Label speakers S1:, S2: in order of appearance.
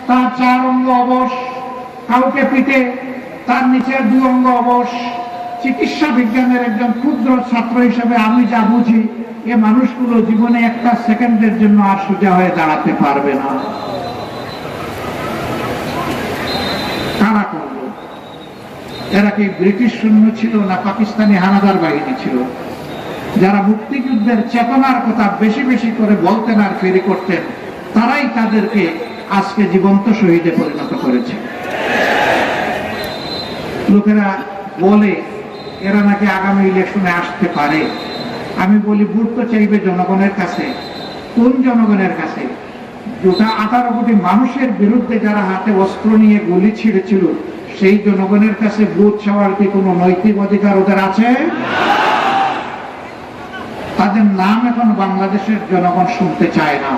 S1: তার 4 অঙ্গ অবশ, কাউকে পিঠে তার নিচের 2 অঙ্গ অবশ। চিকিৎসা বিজ্ঞানের একজন ক্ষুদ্র ছাত্র হিসেবে আমি যা বুঝি, এ মানুষগুলো জীবনে একটা সেকেন্ডের জন্য আর সোজা হয়ে দাঁড়াতে পারবে না। কারা করলো? এরা কি ব্রিটিশ সৈন্য ছিল না পাকিস্তানি হানাদার বাহিনী ছিল? যারা মুক্তিযুদ্ধের চেতনার কথা বেশি বেশি করে বলতেন আর ফেরি করতেন, তারাই তাদেরকে আজকে জীবন্ত শহীদে পরিণত করেছে। লোকেরা বলে এরা নাকি আগামী ইলেকশনে আসতে পারে। আমি বলি, ভোট তো চাইবে জনগণের কাছে। কোন জনগণের কাছে? গোটা 18 কোটি মানুষের বিরুদ্ধে যারা হাতে অস্ত্র নিয়ে গুলি ছিঁড়েছিল, সেই জনগণের কাছে ভোট চাওয়ার কি কোনো নৈতিক অধিকার ওদের আছে? তাদের নাম এখন বাংলাদেশের জনগণ শুনতে চায় না।